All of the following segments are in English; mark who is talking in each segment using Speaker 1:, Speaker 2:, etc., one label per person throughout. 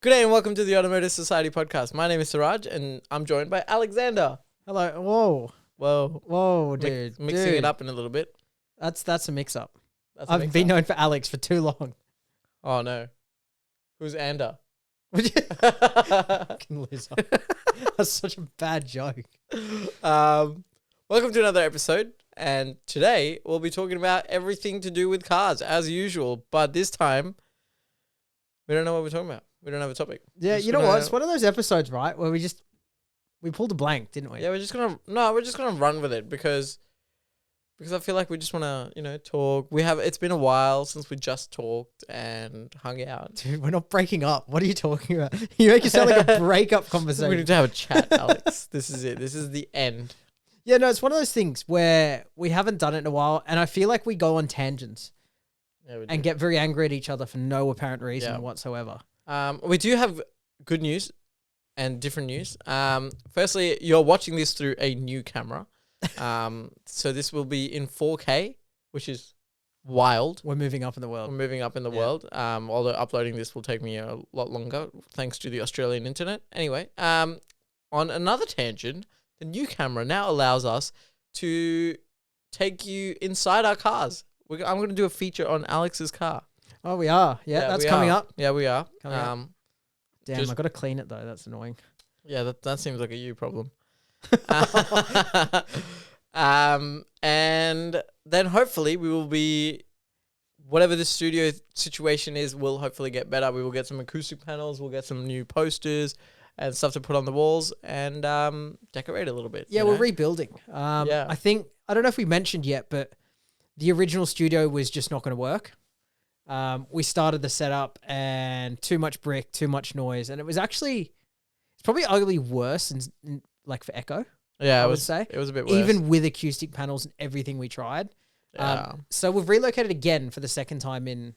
Speaker 1: Good day and welcome to the Automotive Society Podcast. My name is Siraj and I'm joined by Alexander.
Speaker 2: Hello. Whoa, dude.
Speaker 1: Mixing it up in a little bit.
Speaker 2: That's a mix-up.
Speaker 1: I've
Speaker 2: been known for Alex for too long.
Speaker 1: Oh, no. Who's Ander?
Speaker 2: Fucking loser. That's such a bad joke.
Speaker 1: Welcome to another episode. And today we'll be talking about everything to do with cars as usual. But this time, we don't know what we're talking about. We don't have a topic.
Speaker 2: Yeah, you know what? It's one of those episodes, right, where we pulled a blank, didn't we?
Speaker 1: Yeah, we're just gonna run with it because I feel like we just want to, talk. It's been a while since we just talked and hung out.
Speaker 2: Dude, we're not breaking up. What are you talking about? You make it sound like a breakup conversation.
Speaker 1: We need to have a chat, Alex. This is it. This is the end.
Speaker 2: Yeah, no, it's one of those things where we haven't done it in a while, and I feel like we go on tangents and get very angry at each other for no apparent reason whatsoever.
Speaker 1: We do have good news and different news. Firstly, you're watching this through a new camera. So this will be in 4K, which is wild.
Speaker 2: We're moving up in the world.
Speaker 1: Although uploading this will take me a lot longer, thanks to the Australian internet. Anyway, on another tangent, the new camera now allows us to take you inside our cars. I'm going to do a feature on Alex's car.
Speaker 2: Oh, we are. Yeah, that's coming up.
Speaker 1: Yeah, we are.
Speaker 2: Damn, I got to clean it though. That's annoying.
Speaker 1: Yeah, that seems like a you problem. And then hopefully we will be, whatever the studio situation is, will hopefully get better. We will get some acoustic panels. We'll get some new posters and stuff to put on the walls and decorate a little bit.
Speaker 2: Yeah, we're rebuilding. I don't know if we mentioned yet, but the original studio was just not going to work. We started the setup and too much brick, too much noise. And it's probably arguably worse in like for echo.
Speaker 1: Yeah,
Speaker 2: I would say.
Speaker 1: It was a bit worse.
Speaker 2: Even with acoustic panels and everything we tried.
Speaker 1: Yeah.
Speaker 2: So we've relocated again for the second time in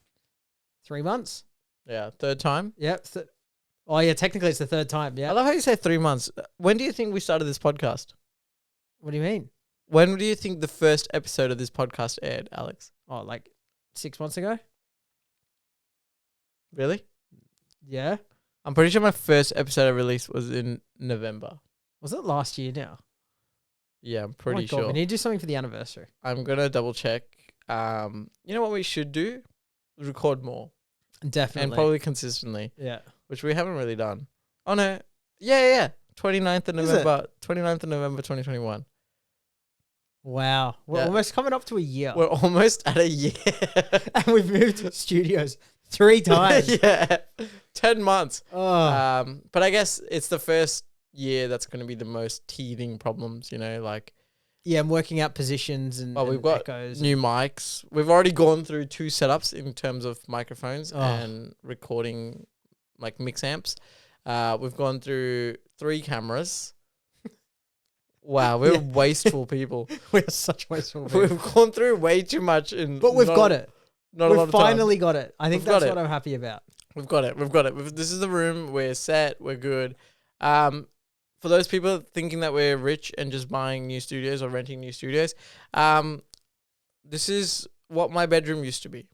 Speaker 2: 3 months.
Speaker 1: Yeah, third time.
Speaker 2: Yep. Oh yeah, technically it's the third time. Yeah.
Speaker 1: I love how you say 3 months. When do you think we started this podcast?
Speaker 2: What do you mean?
Speaker 1: When do you think the first episode of this podcast aired, Alex?
Speaker 2: Oh, like 6 months ago?
Speaker 1: Really?
Speaker 2: Yeah.
Speaker 1: I'm pretty sure my first episode I released was in November.
Speaker 2: Was it last year now?
Speaker 1: Yeah, I'm pretty sure.
Speaker 2: We need to do something for the anniversary.
Speaker 1: I'm going to double check. You know what we should do? Record more.
Speaker 2: Definitely.
Speaker 1: And probably consistently.
Speaker 2: Yeah.
Speaker 1: Which we haven't really done. Oh, no. Yeah. 29th of November 2021.
Speaker 2: Wow. We're almost coming up to a year.
Speaker 1: We're almost at a year.
Speaker 2: And we've moved studios 3 times.
Speaker 1: Yeah. 10 months.
Speaker 2: Oh.
Speaker 1: But I guess it's the first year that's going to be the most teething problems,
Speaker 2: Yeah, I'm working out positions and
Speaker 1: we've got
Speaker 2: echoes.
Speaker 1: New mics. We've already gone through 2 setups in terms of microphones and recording like mix amps. We've gone through 3 cameras. Wow, we're wasteful people.
Speaker 2: We're such wasteful people.
Speaker 1: We've gone through way too much
Speaker 2: but we've got it.
Speaker 1: We've
Speaker 2: finally got it. I think that's what I'm happy about.
Speaker 1: We've got it. This is the room. We're set. We're good. For those people thinking that we're rich and just buying new studios or renting new studios, this is what my bedroom used to be.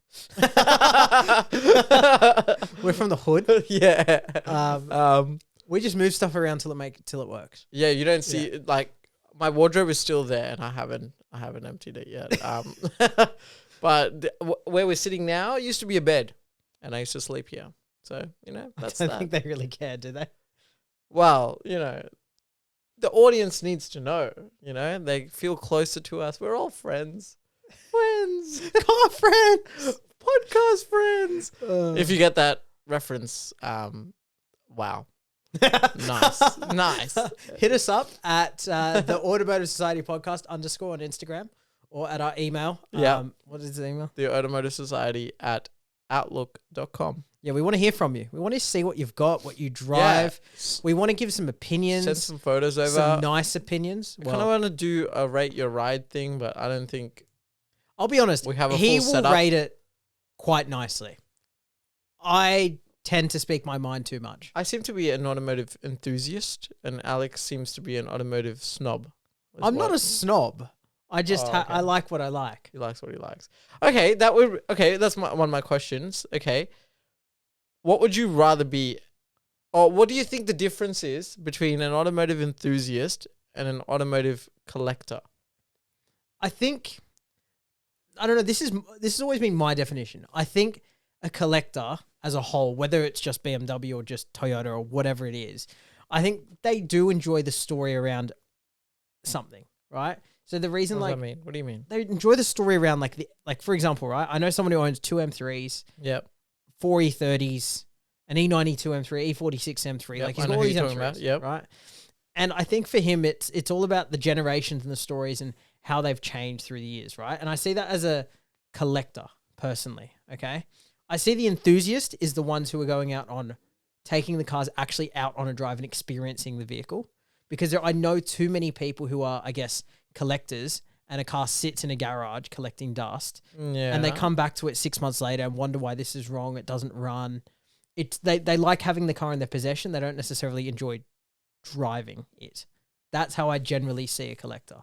Speaker 2: We're from the hood.
Speaker 1: Yeah.
Speaker 2: We just move stuff around till it works.
Speaker 1: Yeah, you don't see like my wardrobe is still there, and I haven't emptied it yet. But where we're sitting now used to be a bed, and I used to sleep here. So that's.
Speaker 2: I don't think they really care, do they?
Speaker 1: Well, the audience needs to know. They feel closer to us. We're all friends.
Speaker 2: Car friends,
Speaker 1: podcast friends. If you get that reference, wow. Nice.
Speaker 2: Hit us up at the Automotive Society Podcast _ on Instagram or at our email. What is the email?
Speaker 1: The Automotive Society at outlook.com.
Speaker 2: Yeah, we want to hear from you. We want to see what you've got, what you drive. Yeah. We want to give some opinions.
Speaker 1: Send some photos over.
Speaker 2: Some nice opinions.
Speaker 1: I kind of want to do a rate your ride thing, but I don't think...
Speaker 2: I'll be honest.
Speaker 1: We have a
Speaker 2: he
Speaker 1: full
Speaker 2: will
Speaker 1: setup.
Speaker 2: rate it quite nicely. I tend to speak my mind too much.
Speaker 1: I seem to be an automotive enthusiast, and Alex seems to be an automotive snob.
Speaker 2: I'm not a snob. I just I like what I like.
Speaker 1: He likes what he likes. Okay, that's one of my questions. Okay, what would you rather be what do you think the difference is between an automotive enthusiast and an automotive collector?
Speaker 2: I think, I don't know. This has always been my definition. I think a collector as a whole, whether it's just BMW or just Toyota or whatever it is, I think they do enjoy the story around something, right? So the reason,
Speaker 1: what does that mean? What do you mean?
Speaker 2: They enjoy the story around like for example, right? I know someone who owns two M3s,
Speaker 1: Yep,
Speaker 2: 4 E30s, an E92 M3, E46 M3.
Speaker 1: Yep,
Speaker 2: Like he's
Speaker 1: I
Speaker 2: got
Speaker 1: know
Speaker 2: all
Speaker 1: who
Speaker 2: these
Speaker 1: you're talking
Speaker 2: M3s,
Speaker 1: about. Yep.
Speaker 2: right? And I think for him, it's all about the generations and the stories and how they've changed through the years, right? And I see that as a collector personally. Okay, I see the enthusiast is the ones who are going out on taking the cars actually out on a drive and experiencing the vehicle, because I know too many people who are, I guess, collectors, and a car sits in a garage collecting dust, and they come back to it 6 months later and wonder why this is wrong. It doesn't run. They like having the car in their possession. They don't necessarily enjoy driving it. That's how I generally see a collector.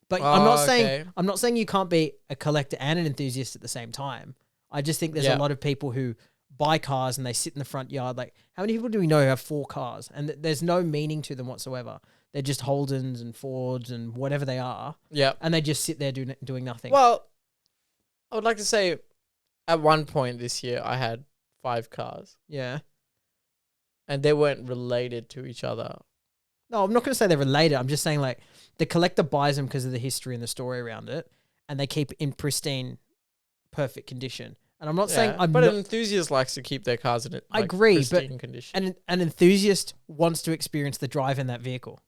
Speaker 2: But I'm not saying you can't be a collector and an enthusiast at the same time. I just think there's a lot of people who buy cars and they sit in the front yard. Like, how many people do we know who have 4 cars and there's no meaning to them whatsoever? They're just Holdens and Fords and whatever they are.
Speaker 1: Yeah.
Speaker 2: And they just sit there doing nothing.
Speaker 1: Well, I would like to say at one point this year, I had 5 cars.
Speaker 2: Yeah.
Speaker 1: And they weren't related to each other.
Speaker 2: No, I'm not going to say they're related. I'm just saying, like, the collector buys them because of the history and the story around it, and they keep it in pristine, perfect condition. And I'm not saying
Speaker 1: an enthusiast likes to keep their cars in
Speaker 2: I agree,
Speaker 1: pristine condition.
Speaker 2: An enthusiast wants to experience the drive in that vehicle.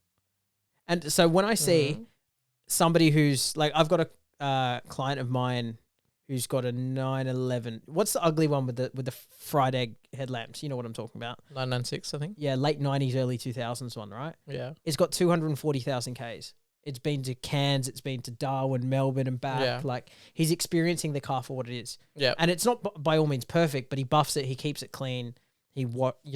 Speaker 2: And so when I see somebody who's like, I've got a client of mine who's got a 911. What's the ugly one with the fried egg headlamps? You know what I'm talking about?
Speaker 1: 996, I think.
Speaker 2: Yeah, late 90s, early 2000s one, right?
Speaker 1: Yeah.
Speaker 2: It's got 240,000 Ks. It's been to Cairns, it's been to Darwin, Melbourne and back. Yeah. Like, he's experiencing the car for what it is.
Speaker 1: Yeah.
Speaker 2: And it's not by all means perfect, but he buffs it, he keeps it clean. What do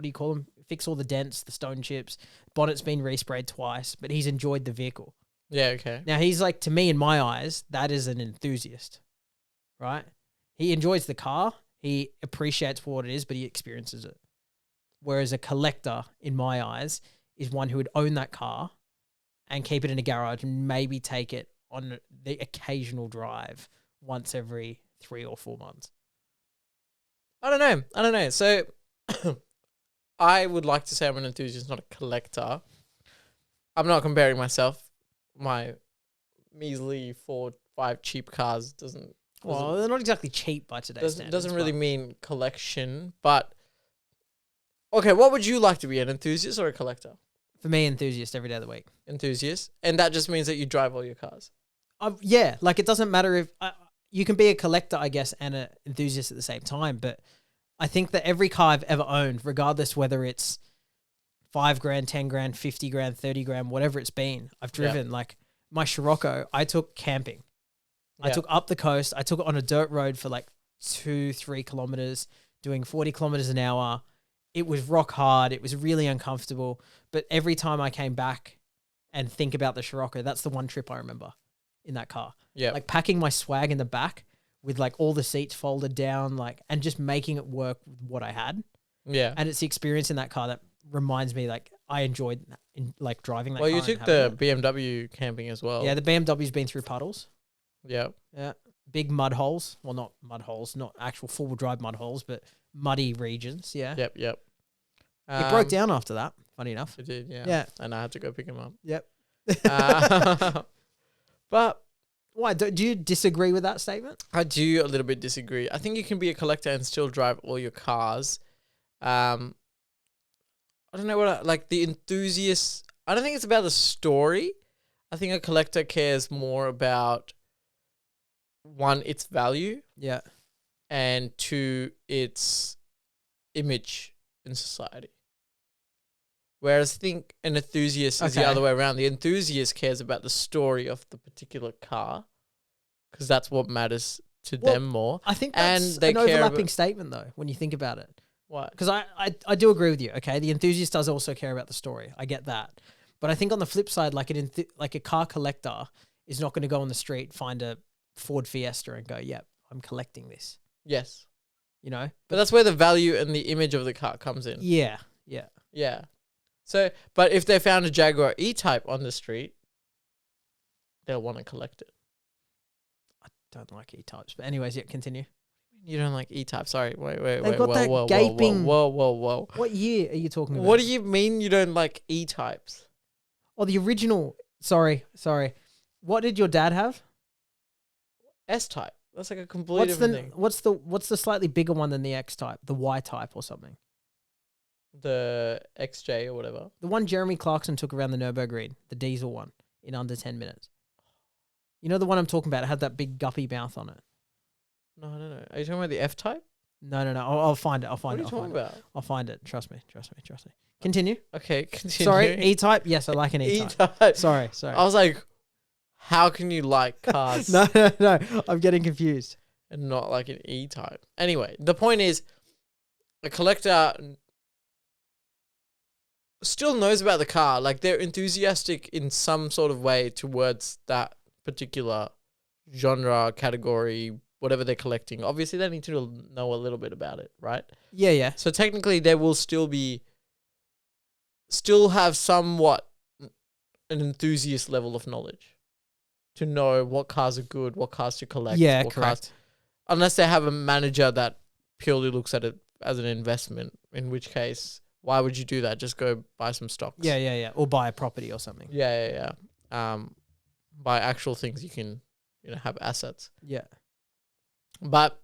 Speaker 2: you call them? Fix all the dents, the stone chips. Bonnet's been resprayed twice, but he's enjoyed the vehicle.
Speaker 1: Yeah, okay.
Speaker 2: Now, he's like, to me, in my eyes, that is an enthusiast, right? He enjoys the car. He appreciates for what it is, but he experiences it. Whereas a collector, in my eyes, is one who would own that car and keep it in a garage and maybe take it on the occasional drive once every 3 or 4 months.
Speaker 1: I don't know. So I would like to say I'm an enthusiast, not a collector. I'm not comparing myself. My measly 4-5 cheap cars doesn't.
Speaker 2: Well, they're not exactly cheap by today's standards.
Speaker 1: Doesn't really mean collection, but okay. What would you like to be, an enthusiast or a collector?
Speaker 2: For me, enthusiast every day of the week.
Speaker 1: Enthusiast, and that just means that you drive all your cars.
Speaker 2: Yeah, like it doesn't matter if you can be a collector, I guess, and an enthusiast at the same time. But I think that every car I've ever owned, regardless whether it's $5,000, $10,000, $50,000, $30,000, whatever it's been, I've driven. Like my Scirocco, I took camping. I took up the coast. I took it on a dirt road for like 2-3 kilometers, doing 40 kilometers an hour. It was rock hard. It was really uncomfortable. But every time I came back and think about the Scirocco, that's the one trip I remember in that car.
Speaker 1: Yeah.
Speaker 2: Like packing my swag in the back with like all the seats folded down, like, and just making it work with what I had.
Speaker 1: Yeah.
Speaker 2: And it's the experience in that car that reminds me, like, I enjoyed like driving that car.
Speaker 1: Well, you took the BMW camping as well.
Speaker 2: Yeah, the BMW's been through puddles.
Speaker 1: Yeah.
Speaker 2: Yeah. Big mud holes. Well, not mud holes, not actual four-wheel drive mud holes, but muddy regions. Yeah.
Speaker 1: Yep.
Speaker 2: It broke down after that, funny enough.
Speaker 1: It did, yeah.
Speaker 2: Yeah.
Speaker 1: And I had to go pick him up.
Speaker 2: Yep.
Speaker 1: But
Speaker 2: why? Do you disagree with that statement?
Speaker 1: I do a little bit disagree. I think you can be a collector and still drive all your cars. I don't know like the enthusiast. I don't think it's about the story. I think a collector cares more about, one, its value.
Speaker 2: Yeah.
Speaker 1: And 2, its image in society. Whereas I think an enthusiast is the other way around. The enthusiast cares about the story of the particular car because that's what matters to them more.
Speaker 2: I think that's an overlapping statement, though, when you think about it.
Speaker 1: Why?
Speaker 2: Because I do agree with you, okay? The enthusiast does also care about the story. I get that. But I think on the flip side, like a car collector is not going to go on the street, find a Ford Fiesta and go, yep, I'm collecting this.
Speaker 1: Yes.
Speaker 2: you know.
Speaker 1: But that's where the value and the image of the car comes in.
Speaker 2: Yeah.
Speaker 1: Yeah. So, but if they found a Jaguar E-Type on the street, they'll want to collect it.
Speaker 2: I don't like E-Types, but anyways, yeah, continue.
Speaker 1: You don't like E-Type? Sorry, wait.
Speaker 2: They've got that gaping.
Speaker 1: Whoa.
Speaker 2: What year are you talking about?
Speaker 1: What do you mean you don't like E-Types?
Speaker 2: Oh, the original. Sorry. What did your dad have?
Speaker 1: S-Type. That's like a completely different thing.
Speaker 2: What's the slightly bigger one than the X-Type? The Y-Type or something?
Speaker 1: The XJ or whatever.
Speaker 2: The one Jeremy Clarkson took around the Nürburgring, the diesel one, in under 10 minutes. You know the one I'm talking about? It had that big guppy mouth on it.
Speaker 1: No, I don't know. Are you talking about the F-Type?
Speaker 2: No. I'll find it.
Speaker 1: What are you talking about?
Speaker 2: I'll find it. Trust me. Continue.
Speaker 1: Okay, continue.
Speaker 2: Sorry, E-Type? Yes, I like an E-Type.
Speaker 1: E-Type.
Speaker 2: Sorry.
Speaker 1: I was like, how can you like cars?
Speaker 2: No. I'm getting confused.
Speaker 1: And not like an E-Type. Anyway, the point is, a collector still knows about the car. Like, they're enthusiastic in some sort of way towards that particular genre, category, whatever they're collecting. Obviously, they need to know a little bit about it, right?
Speaker 2: Yeah.
Speaker 1: So technically, they will still have somewhat an enthusiast level of knowledge to know what cars are good, what cars to collect.
Speaker 2: Yeah,
Speaker 1: what
Speaker 2: correct.
Speaker 1: Cars, unless they have a manager that purely looks at it as an investment, in which case, why would you do that? Just go buy some stocks.
Speaker 2: Yeah. Or buy a property or something.
Speaker 1: Yeah. Buy actual things you can, have assets.
Speaker 2: Yeah.
Speaker 1: But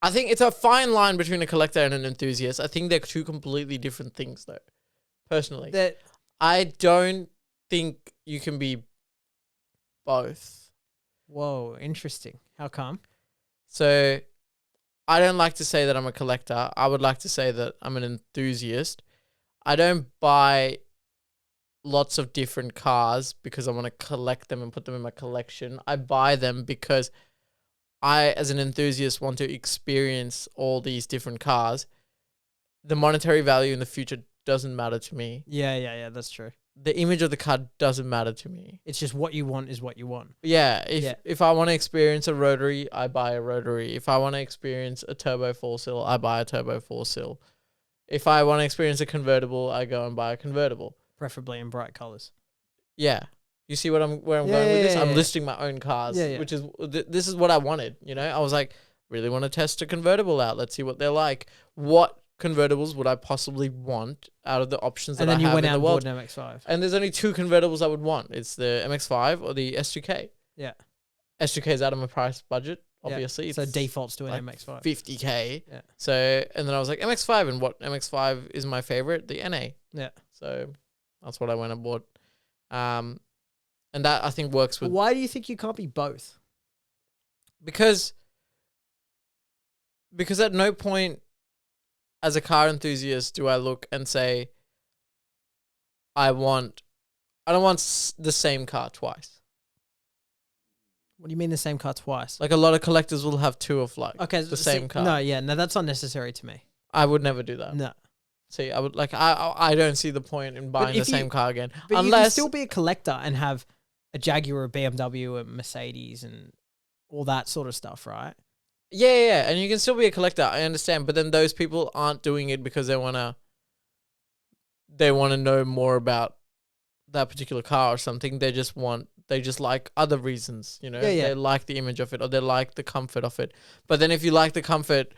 Speaker 1: I think it's a fine line between a collector and an enthusiast. I think they're two completely different things, though. Personally, I don't think you can be both.
Speaker 2: Whoa, interesting. How come?
Speaker 1: So, I don't like to say that I'm a collector. I would like to say that I'm an enthusiast. I don't buy lots of different cars because I want to collect them and put them in my collection. I buy them because I, as an enthusiast, want to experience all these different cars. The monetary value in the future doesn't matter to me.
Speaker 2: Yeah, that's true.
Speaker 1: The image of the car doesn't matter to me.
Speaker 2: It's just what you want is what you want.
Speaker 1: Yeah, if I want to experience a rotary, I buy a rotary. If I want to experience a turbo 4-cylinder, I buy a turbo 4-cylinder. If I want to experience a convertible, I go and buy a convertible.
Speaker 2: Preferably in bright colors.
Speaker 1: Yeah. You see where I'm going with this? I'm listing my own cars, which is this is what I wanted, I was like, really want to test a convertible out. Let's see what they're like. What convertibles would I possibly want out of the options that I have in the world? And then you went out and bought an MX-5. And there's only two convertibles I would want. It's the MX-5 or the S2K.
Speaker 2: Yeah.
Speaker 1: S2K is out of my price budget, obviously.
Speaker 2: Yeah. So defaults to an MX-5.
Speaker 1: 50K.
Speaker 2: Yeah.
Speaker 1: So, and then I was like, MX-5, and what MX-5 is my favorite? The NA.
Speaker 2: Yeah.
Speaker 1: So that's what I went and bought. And that I think works with...
Speaker 2: Why do you think you can't be both?
Speaker 1: Because at no point as a car enthusiast do I look and say, I don't want the same car twice.
Speaker 2: What do you mean the same car twice?
Speaker 1: Like, a lot of collectors will have two of the same car.
Speaker 2: No, that's unnecessary to me.
Speaker 1: I would never do that.
Speaker 2: No.
Speaker 1: See, I would I don't see the point in buying the same car again.
Speaker 2: But you can still be a collector and have a Jaguar, a BMW, a Mercedes, and all that sort of stuff, right?
Speaker 1: Yeah, and you can still be a collector. I understand, but then those people aren't doing it because they wanna know more about that particular car or something. They just like other reasons,
Speaker 2: Yeah.
Speaker 1: They like the image of it, or they like the comfort of it. But then if you like the comfort,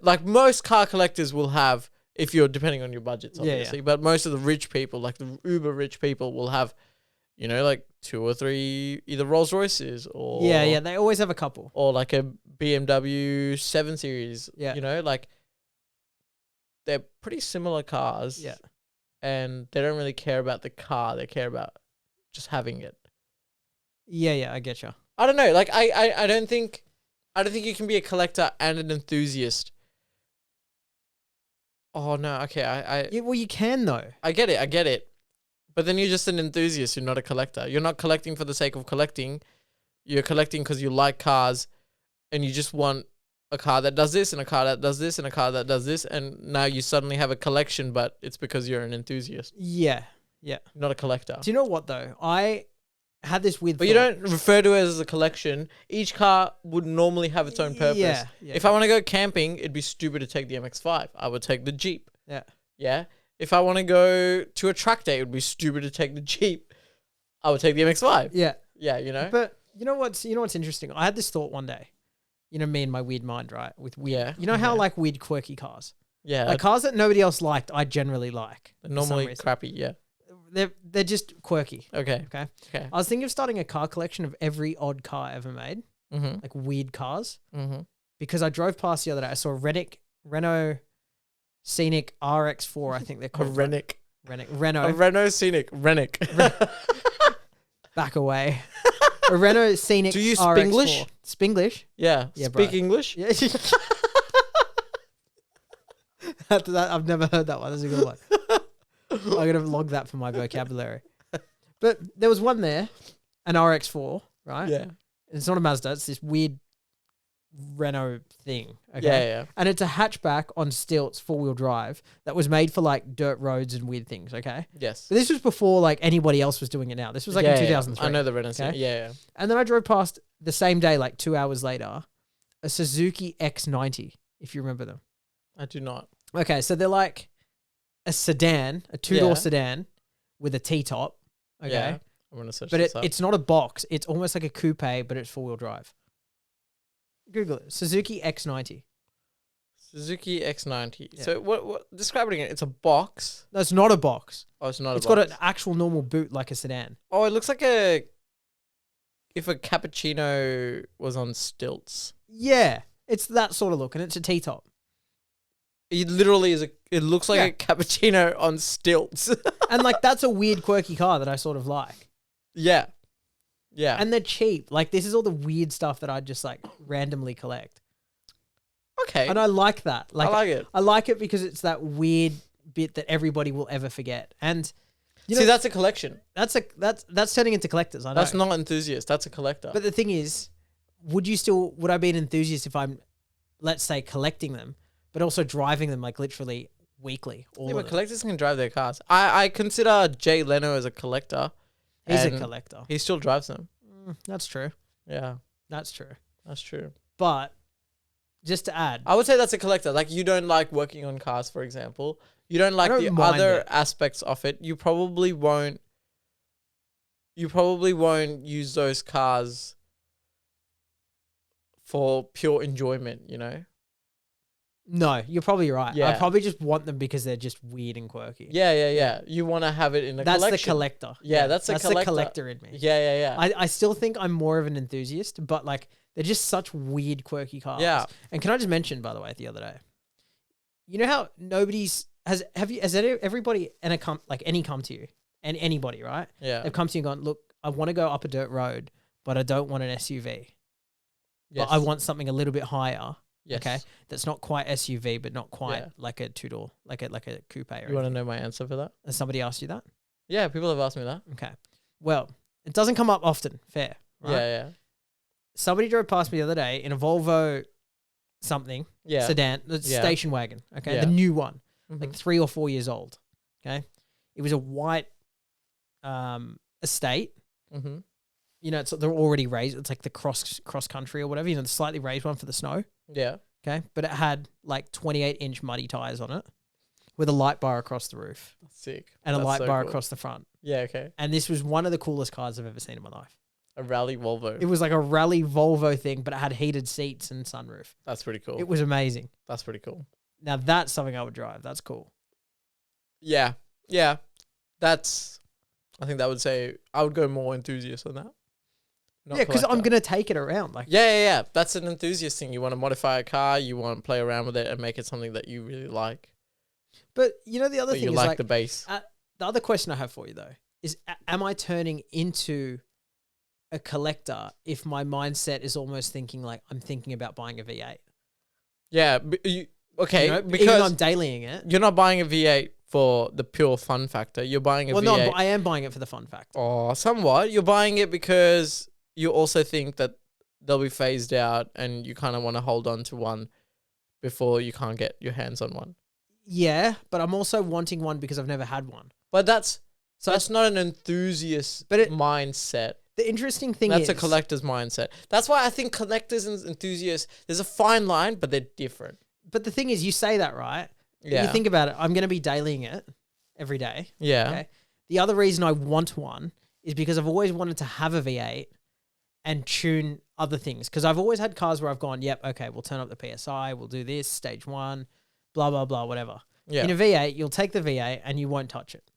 Speaker 1: like most car collectors will have, if you're depending on your budgets, obviously. But most of the rich people, like the uber rich people, will have, like 2 or 3 either Rolls Royces or
Speaker 2: they always have a couple,
Speaker 1: or like a BMW 7 Series. Like they're pretty similar cars.
Speaker 2: Yeah,
Speaker 1: and they don't really care about the car; they care about just having it.
Speaker 2: Yeah, I get you.
Speaker 1: I don't know. Like I don't think you can be a collector and an enthusiast. Oh no, okay.
Speaker 2: Well, you can though.
Speaker 1: I get it. But then you're just an enthusiast. You're not a collector. You're not collecting for the sake of collecting. You're collecting because you like cars, and you just want a car that does this, and a car that does this, and a car that does this, and now you suddenly have a collection. But it's because you're an enthusiast.
Speaker 2: Yeah.
Speaker 1: Not a collector.
Speaker 2: Do you know what though? I had this weird.
Speaker 1: But you don't refer to it as a collection. Each car would normally have its own purpose.
Speaker 2: Yeah.
Speaker 1: If I want to go camping, it'd be stupid to take the MX-5. I would take the Jeep.
Speaker 2: Yeah.
Speaker 1: Yeah. If I want to go to a track day, it would be stupid to take the Jeep. I would take the MX-5.
Speaker 2: Yeah.
Speaker 1: Yeah, you know?
Speaker 2: But you know what's interesting? I had this thought one day. You know me and my weird mind, right? With weird.
Speaker 1: Yeah.
Speaker 2: You know how like weird quirky cars?
Speaker 1: Yeah.
Speaker 2: Like cars that nobody else liked, I generally like.
Speaker 1: They're normally crappy, yeah.
Speaker 2: They're just quirky.
Speaker 1: Okay.
Speaker 2: I was thinking of starting a car collection of every odd car ever made.
Speaker 1: Mm-hmm.
Speaker 2: Like weird cars.
Speaker 1: Mm-hmm.
Speaker 2: Because I drove past the other day. I saw a Renault Scenic RX4, I think they're called.
Speaker 1: A Renault Scenic.
Speaker 2: Back away. A Renault Scenic.
Speaker 1: Do you
Speaker 2: RX4.
Speaker 1: Spanglish?
Speaker 2: Spanglish?
Speaker 1: Yeah.
Speaker 2: Yeah,
Speaker 1: Speak
Speaker 2: bro.
Speaker 1: English?
Speaker 2: Yeah. I've never heard that one. That's a good one. I'm going to log that for my vocabulary. But there was one there, an RX4, right?
Speaker 1: Yeah.
Speaker 2: It's not a Mazda. It's this weird Renault thing. Okay?
Speaker 1: Yeah.
Speaker 2: And it's a hatchback on stilts, 4-wheel drive, that was made for like dirt roads and weird things, okay?
Speaker 1: Yes.
Speaker 2: But this was before like anybody else was doing it now. This was like in 2003.
Speaker 1: I know the Renault.
Speaker 2: Okay?
Speaker 1: Yeah.
Speaker 2: And then I drove past the same day, like 2 hours later, a Suzuki X90, if you remember them.
Speaker 1: I do not.
Speaker 2: Okay, so they're like a sedan, a 2-door
Speaker 1: Yeah.
Speaker 2: sedan with a T-top, okay?
Speaker 1: Yeah. I'm going to search
Speaker 2: But
Speaker 1: this up.
Speaker 2: it's not a box. It's almost like a coupe, but it's 4-wheel drive. Google it. Suzuki X90.
Speaker 1: Suzuki X90.
Speaker 2: Yeah.
Speaker 1: So what describe it again. It's a box.
Speaker 2: No, it's not a box.
Speaker 1: Oh, it's not
Speaker 2: It's
Speaker 1: a box.
Speaker 2: got an actual normal boot like a sedan.
Speaker 1: Oh, it looks like if a cappuccino was on stilts.
Speaker 2: Yeah, it's that sort of look, and it's a T-top.
Speaker 1: It literally is it looks like a cappuccino on stilts.
Speaker 2: And like that's a weird, quirky car that I sort of like.
Speaker 1: Yeah. Yeah.
Speaker 2: And they're cheap. Like this is all the weird stuff that I just like randomly collect.
Speaker 1: Okay.
Speaker 2: And I like that. Like
Speaker 1: I like it.
Speaker 2: I like it because it's that weird bit that everybody will ever forget. And you know,
Speaker 1: that's a collection.
Speaker 2: that's turning into collectors. I know.
Speaker 1: That's not enthusiast. That's a collector.
Speaker 2: But the thing is, would I be an enthusiast if I'm, let's say, collecting them, but also driving them like literally weekly? All of
Speaker 1: but
Speaker 2: them.
Speaker 1: collectors can drive their cars. I consider Jay Leno as a collector.
Speaker 2: He's a
Speaker 1: and
Speaker 2: collector.
Speaker 1: He still drives them.
Speaker 2: That's true.
Speaker 1: Yeah.
Speaker 2: That's true.
Speaker 1: That's true.
Speaker 2: But just to add,
Speaker 1: I would say that's a collector. Like you don't like working on cars, for example. You don't like the other aspects of it. You probably won't use those cars for pure enjoyment, you know?
Speaker 2: no, you're probably right.
Speaker 1: Yeah.
Speaker 2: I probably just want them because they're just weird and quirky.
Speaker 1: Yeah. You want to have it in a
Speaker 2: That's
Speaker 1: collection.
Speaker 2: the collector.
Speaker 1: Yeah, that's
Speaker 2: the collector in me.
Speaker 1: Yeah.
Speaker 2: I still think I'm more of an enthusiast, but like they're just such weird, quirky cars.
Speaker 1: Yeah.
Speaker 2: And can I just mention, by the way, the other day, you know how has everybody come to you and anybody, right?
Speaker 1: Yeah.
Speaker 2: They've come to you and gone, look, I want to go up a dirt road, but I don't want an SUV.
Speaker 1: Yes.
Speaker 2: But I want something a little bit higher.
Speaker 1: Yes.
Speaker 2: Okay. That's not quite SUV, but not quite
Speaker 1: Yeah.
Speaker 2: like a 2-door, like a coupe. Or
Speaker 1: You want to know my answer for that?
Speaker 2: Has somebody asked you that?
Speaker 1: Yeah, people have asked me that.
Speaker 2: Okay. Well, it doesn't come up often. Fair. Right?
Speaker 1: Yeah.
Speaker 2: Somebody drove past me the other day in a Volvo something
Speaker 1: Yeah.
Speaker 2: sedan, the
Speaker 1: Yeah.
Speaker 2: station wagon. Okay.
Speaker 1: Yeah.
Speaker 2: The new one,
Speaker 1: Mhm.
Speaker 2: like 3 or 4 years old. Okay. It was a white estate.
Speaker 1: Mhm.
Speaker 2: You know, they're already raised. It's like the cross country or whatever. You know, the slightly raised one for the snow.
Speaker 1: Yeah.
Speaker 2: Okay. But it had like 28-inch muddy tires on it with a light bar across the roof
Speaker 1: That's sick.
Speaker 2: and
Speaker 1: That's
Speaker 2: a light
Speaker 1: so
Speaker 2: bar
Speaker 1: cool.
Speaker 2: across the front.
Speaker 1: Yeah, okay.
Speaker 2: And this was one of the coolest cars I've ever seen in my life.
Speaker 1: A rally Volvo.
Speaker 2: It was like a rally Volvo thing, but it had heated seats and sunroof.
Speaker 1: That's pretty cool.
Speaker 2: It was amazing.
Speaker 1: That's pretty cool.
Speaker 2: Now that's something I would drive. That's cool.
Speaker 1: Yeah. I think that would say I would go more enthusiast on that. Not
Speaker 2: Yeah, because I'm
Speaker 1: collector.
Speaker 2: going to take it around. Like,
Speaker 1: Yeah. That's an enthusiast thing. You want to modify a car, you want to play around with it and make it something that you really like.
Speaker 2: but you know, the other
Speaker 1: But
Speaker 2: thing
Speaker 1: you
Speaker 2: is
Speaker 1: like
Speaker 2: like
Speaker 1: the base.
Speaker 2: the other question I have for you though is, am I turning into a collector if my mindset is almost thinking like I'm thinking about buying a V8?
Speaker 1: Yeah. Okay.
Speaker 2: You know, even though
Speaker 1: because
Speaker 2: I'm dailying it.
Speaker 1: you're not buying a V8 for the pure fun factor. You're buying a
Speaker 2: Well,
Speaker 1: V8.
Speaker 2: no, I am buying it for the fun factor.
Speaker 1: Oh, somewhat. You're buying it because you also think that they'll be phased out and you kind of want to hold on to one before you can't get your hands on one.
Speaker 2: Yeah, but I'm also wanting one because I've never had one.
Speaker 1: But that's
Speaker 2: So
Speaker 1: not an enthusiast
Speaker 2: But it-
Speaker 1: mindset.
Speaker 2: The interesting thing
Speaker 1: That's a collector's mindset. That's why I think collectors and enthusiasts, there's a fine line, but they're different.
Speaker 2: But the thing is, you say that, right?
Speaker 1: Yeah.
Speaker 2: You think about it. I'm going to be dailying it every day.
Speaker 1: Yeah.
Speaker 2: Okay. The other reason I want one is because I've always wanted to have a V8 and tune other things. Because I've always had cars where I've gone, yep, okay, we'll turn up the PSI, we'll do this, stage 1, blah, blah, blah, whatever.
Speaker 1: Yeah.
Speaker 2: In a V8, you'll take the V8 and you won't touch it.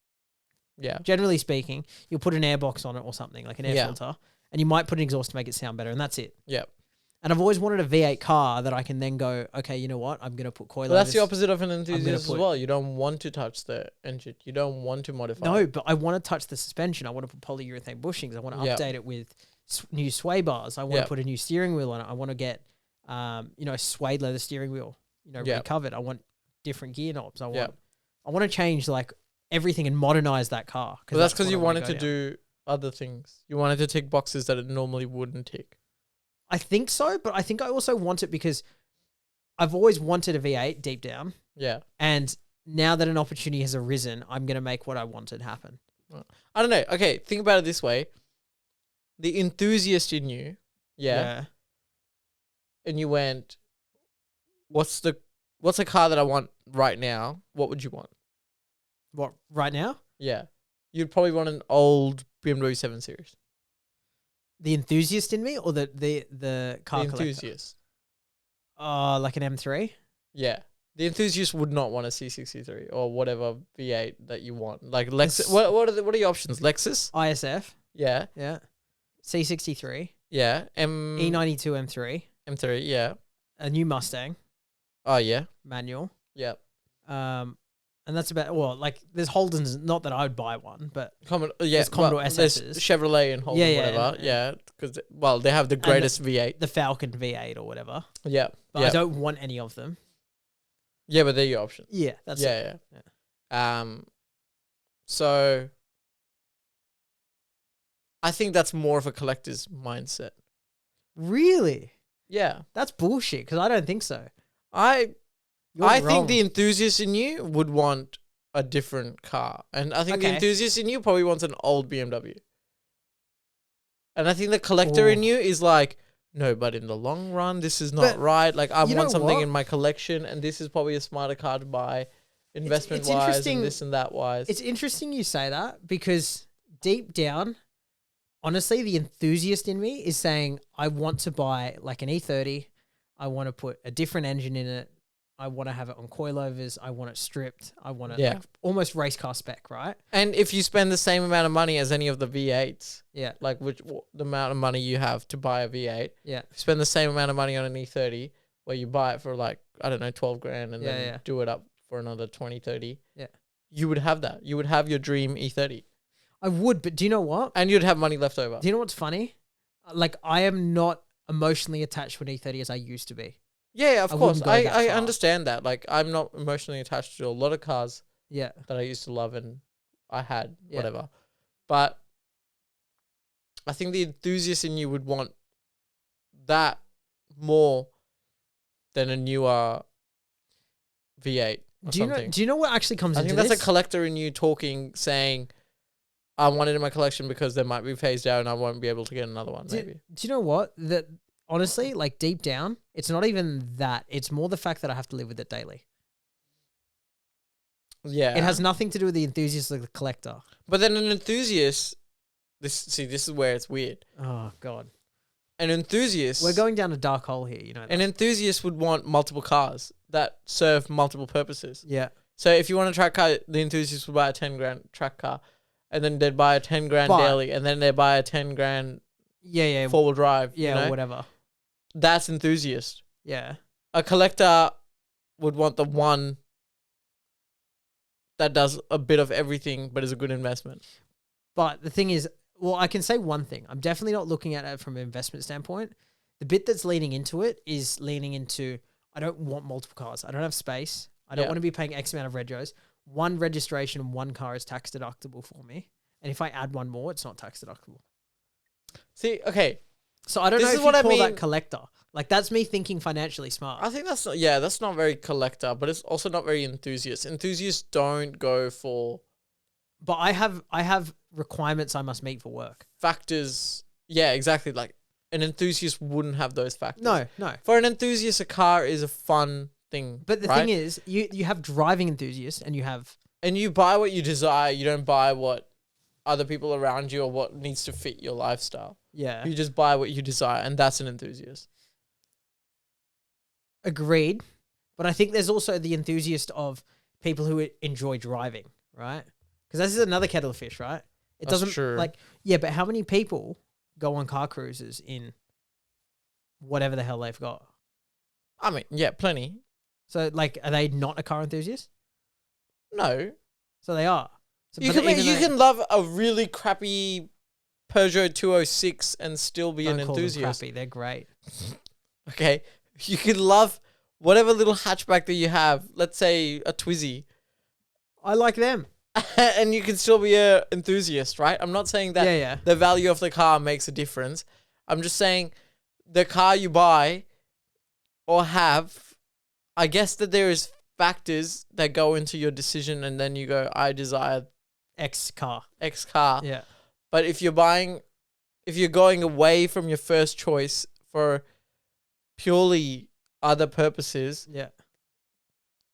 Speaker 1: Yeah.
Speaker 2: Generally speaking, you'll put an airbox on it or something, like an air filter, and you might put an exhaust to make it sound better, and that's it.
Speaker 1: Yeah.
Speaker 2: And I've always wanted a V8 car that I can then go, okay, you know what? I'm going to put coilovers.
Speaker 1: Well, that's the opposite of an enthusiast as well. You don't want to touch the engine. You don't want to modify
Speaker 2: No,
Speaker 1: it.
Speaker 2: but I want to touch the suspension. I want to put polyurethane bushings. I want to update it with new sway bars. I want to put a new steering wheel on it. I want to get, suede leather steering wheel, recovered. I want different gear knobs. I want to change like everything and modernize that car.
Speaker 1: Well, that's because you wanted to do other things. You wanted to tick boxes that it normally wouldn't tick.
Speaker 2: I think so, but I think I also want it because I've always wanted a V8 deep down.
Speaker 1: Yeah.
Speaker 2: And now that an opportunity has arisen, I'm going to make what I wanted happen.
Speaker 1: I don't know. Okay, think about it this way. The enthusiast in you, and you went, what's the car that I want right now? What would you want?
Speaker 2: What, right now?
Speaker 1: Yeah. You'd probably want an old BMW 7 Series.
Speaker 2: The enthusiast in me or the car collector?
Speaker 1: The enthusiast.
Speaker 2: Like an M3?
Speaker 1: Yeah. The enthusiast would not want a C63 or whatever V8 that you want. Like Lexus. What are your options? Lexus?
Speaker 2: ISF.
Speaker 1: Yeah.
Speaker 2: Yeah. C63.
Speaker 1: Yeah.
Speaker 2: E92 M3.
Speaker 1: M3, yeah.
Speaker 2: A new Mustang.
Speaker 1: Oh, yeah.
Speaker 2: Manual.
Speaker 1: Yeah.
Speaker 2: And that's about, there's Holdens, not that I would buy one, but
Speaker 1: there's
Speaker 2: Commodore SSs.
Speaker 1: There's Chevrolet and Holden, whatever. Yeah, because, they have the greatest V8.
Speaker 2: The Falcon V8 or whatever.
Speaker 1: Yeah.
Speaker 2: But I don't want any of them.
Speaker 1: Yeah, but they're your options.
Speaker 2: Yeah, that's it.
Speaker 1: Yeah. So I think that's more of a collector's mindset.
Speaker 2: Really?
Speaker 1: Yeah.
Speaker 2: That's bullshit, because I don't think so.
Speaker 1: I think the enthusiast in you would want a different car. And I think the enthusiast in you probably wants an old BMW. And I think the collector in you is like, no, but in the long run, this is not right. Like, I want something in my collection, and this is probably a smarter car to buy investment-wise and this and that-wise.
Speaker 2: It's interesting you say that, because deep down, honestly, the enthusiast in me is saying, I want to buy like an E30. I want to put a different engine in it. I want to have it on coilovers. I want it stripped. I want it like almost race car spec, right?
Speaker 1: And if you spend the same amount of money as any of the V8s, like the amount of money you have to buy a V8, spend the same amount of money on an E30 where you buy it for like, I don't know, 12 grand and then do it up for another 20, 30, you would have that. You would have your dream E30.
Speaker 2: I would, but do you know what?
Speaker 1: And you'd have money left over.
Speaker 2: Do you know what's funny? Like, I am not emotionally attached to an E30 as I used to be.
Speaker 1: Yeah, of course. I understand that. Like, I'm not emotionally attached to a lot of cars that I used to love and I had, whatever. But I think the enthusiast in you would want that more than a newer V8 or something.
Speaker 2: Do you know what actually comes into this?
Speaker 1: I think that's a collector in you talking, I want it in my collection because they might be phased out and I won't be able to get another one, maybe.
Speaker 2: Do you know what? That honestly, like deep down, it's not even that. It's more the fact that I have to live with it daily.
Speaker 1: Yeah.
Speaker 2: It has nothing to do with the enthusiast or the collector.
Speaker 1: But then an enthusiast, this is where it's weird.
Speaker 2: Oh, God.
Speaker 1: An enthusiast...
Speaker 2: We're going down a dark hole here, you know that.
Speaker 1: An enthusiast would want multiple cars that serve multiple purposes.
Speaker 2: Yeah.
Speaker 1: So if you want a track car, the enthusiast would buy a 10 grand track car and then they'd buy a 10 grand daily and then they'd buy a 10 grand four-wheel drive.
Speaker 2: Yeah, whatever.
Speaker 1: That's enthusiast.
Speaker 2: Yeah.
Speaker 1: A collector would want the one that does a bit of everything but is a good investment.
Speaker 2: But the thing is, well, I can say one thing. I'm definitely not looking at it from an investment standpoint. The bit that's leaning into it is leaning into, I don't want multiple cars. I don't have space. I don't want to be paying X amount of regos. One registration and one car is tax deductible for me. And if I add one more, it's not tax deductible.
Speaker 1: See, okay.
Speaker 2: So I don't know if you call that collector. Like, that's me thinking financially smart.
Speaker 1: I think that's not very collector, but it's also not very enthusiast. Enthusiasts don't go for...
Speaker 2: But I have requirements I must meet for work.
Speaker 1: Factors Yeah, exactly. Like an enthusiast wouldn't have those factors.
Speaker 2: No.
Speaker 1: For an enthusiast, a car is a fun thing.
Speaker 2: But the
Speaker 1: right?
Speaker 2: thing is, you have driving enthusiasts and you have...
Speaker 1: And you buy what you desire. You don't buy what other people around you or what needs to fit your lifestyle.
Speaker 2: Yeah.
Speaker 1: You just buy what you desire, and that's an enthusiast.
Speaker 2: Agreed. But I think there's also the enthusiast of people who enjoy driving, right? Because this is another kettle of fish, right? It
Speaker 1: That's
Speaker 2: doesn't
Speaker 1: true.
Speaker 2: like, yeah, but how many people go on car cruises in whatever the hell they've got?
Speaker 1: I mean, yeah, plenty.
Speaker 2: So, like, are they not a car enthusiast?
Speaker 1: No.
Speaker 2: So they are. So,
Speaker 1: You can love a really crappy Peugeot 206 and still be an enthusiast.
Speaker 2: Crappy. They're great.
Speaker 1: Okay. You can love whatever little hatchback that you have. Let's say a Twizy.
Speaker 2: I like them.
Speaker 1: And you can still be an enthusiast, right? I'm not saying that the value of the car makes a difference. I'm just saying the car you buy or have, I guess that there is factors that go into your decision, and then you go, I desire
Speaker 2: X car.
Speaker 1: Yeah. But if you're going away from your first choice for purely other purposes,